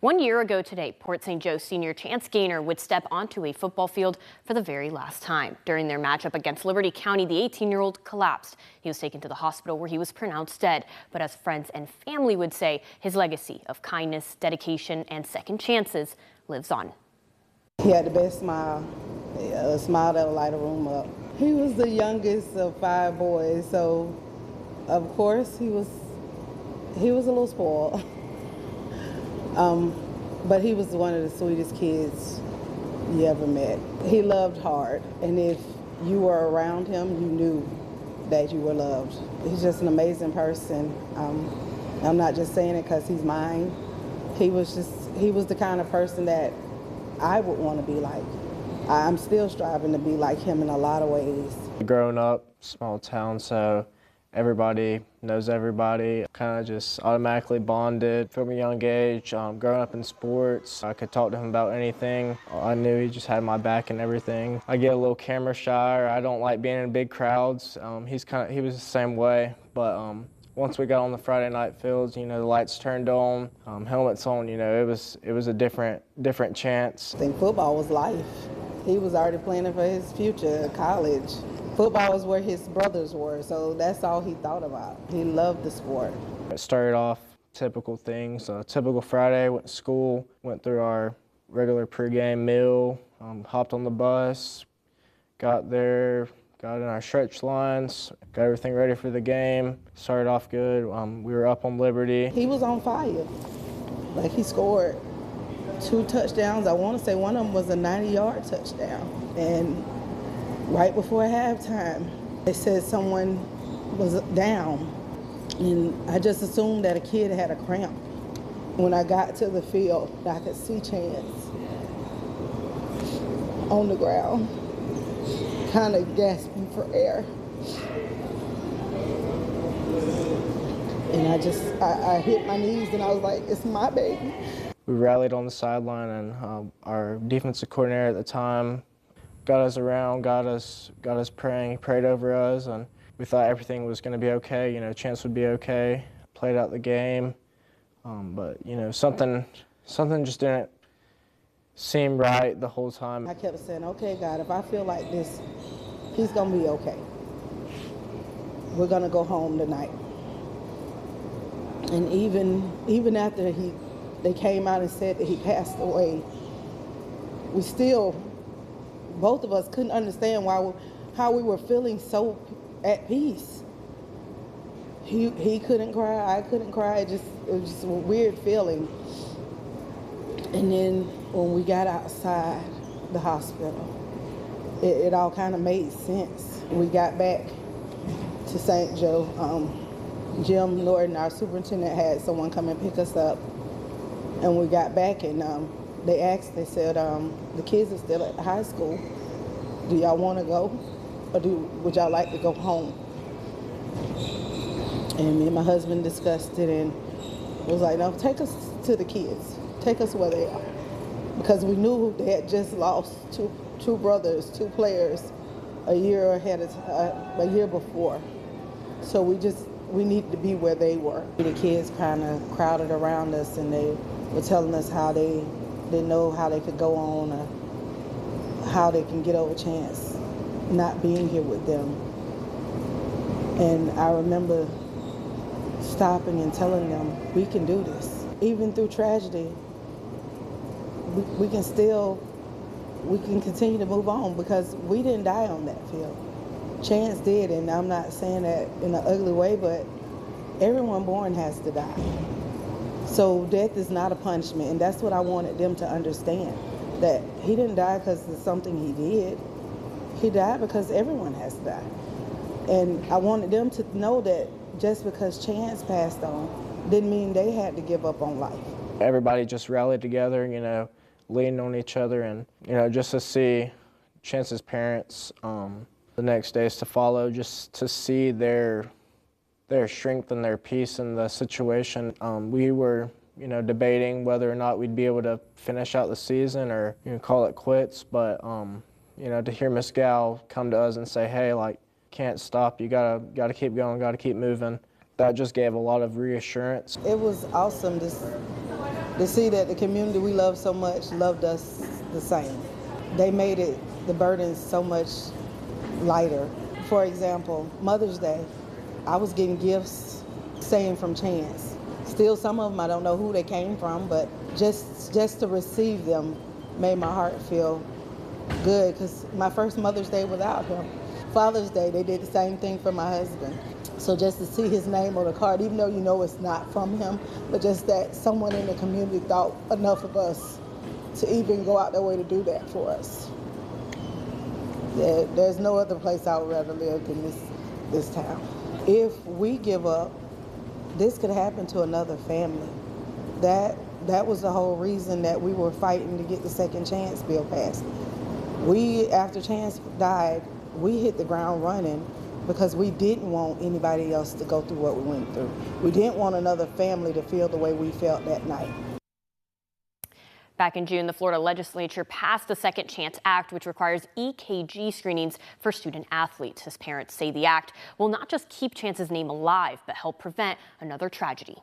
1 year ago today, Port St. Joe senior Chance Gaynor would step onto a football field for the very last time. During their matchup against Liberty County, the 18-year-old collapsed. He was taken to the hospital where he was pronounced dead. But as friends and family would say, his legacy of kindness, dedication, and second chances lives on. He had the best smile, a smile that would light a room up. He was the youngest of 5 boys, so of course he was a little spoiled. But he was one of the sweetest kids you ever met. He loved hard, and if you were around him, you knew that you were loved. He's just an amazing person. I'm not just saying it because he's mine. He was the kind of person that I would want to be like. I'm still striving to be like him in a lot of ways. Growing up, small town, so everybody knows everybody. Kind of just automatically bonded from a young age. Growing up in sports, I could talk to him about anything. I knew he just had my back and everything. I get a little camera shy, or I don't like being in big crowds. He was the same way, but once we got on the Friday night fields, the lights turned on, helmets on, it was a different chance. I think football was life. He was already planning for his future, college. Football was where his brothers were, so that's all he thought about. He loved the sport. It started off typical things. Typical Friday, went to school, went through our regular pregame meal, hopped on the bus, got there, got in our stretch lines, got everything ready for the game. Started off good. We were up on Liberty. He was on fire. Like, he scored 2 touchdowns. I want to say one of them was a 90-yard touchdown. And right before halftime, they said someone was down. And I just assumed that a kid had a cramp. When I got to the field, I could see Chance on the ground, kind of gasping for air. And I hit my knees and I was like, it's my baby. We rallied on the sideline, and our defensive coordinator at the time got us around, got us praying, he prayed over us, and we thought everything was going to be okay. Chance would be okay. Played out the game, but something just didn't seem right the whole time. I kept saying, okay, God, if I feel like this, he's going to be okay. We're going to go home tonight. And even after they came out and said that he passed away, we still, both of us couldn't understand how we were feeling so at peace. He couldn't cry, I couldn't cry. It was just a weird feeling. And then when we got outside the hospital, it all kind of made sense. We got back to St. Joe. Jim Norton, our superintendent, had someone come and pick us up. And we got back, and they said, the kids are still at high school. Do y'all want to go, or would y'all like to go home? And me and my husband discussed it, and was like, no, take us to the kids. Take us where they are. Because we knew they had just lost two brothers, 2 players, a year before. So we needed to be where they were. The kids kind of crowded around us, and they were telling us how they didn't know how they could go on or how they can get over Chance not being here with them. And I remember stopping and telling them, we can do this. Even through tragedy, we can continue to move on, because we didn't die on that field. Chance did, and I'm not saying that in an ugly way, but everyone born has to die. So death is not a punishment, and that's what I wanted them to understand, that he didn't die because of something he did. He died because everyone has to die. And I wanted them to know that just because Chance passed on didn't mean they had to give up on life. Everybody just rallied together, leaning on each other, and just to see Chance's parents the next days to follow, just to see their strength and their peace in the situation. We were debating whether or not we'd be able to finish out the season or call it quits, but to hear Miss Gal come to us and say, hey, can't stop, you gotta keep going, gotta keep moving, that just gave a lot of reassurance. It was awesome to see that the community we love so much loved us the same. They made the burden so much lighter. For example, Mother's Day, I was getting gifts saying from Chance. Still, some of them I don't know who they came from, but just to receive them made my heart feel good, because my first Mother's Day without him. Father's Day, they did the same thing for my husband. So just to see his name on the card, even though you know it's not from him, but just that someone in the community thought enough of us to even go out their way to do that for us. There's no other place I would rather live than this town. If we give up, this could happen to another family. That was the whole reason that we were fighting to get the second chance bill passed. After Chance died, we hit the ground running because we didn't want anybody else to go through what we went through. We didn't want another family to feel the way we felt that night. Back in June, the Florida legislature passed the Second Chance Act, which requires EKG screenings for student athletes. As parents say, the act will not just keep Chance's name alive, but help prevent another tragedy.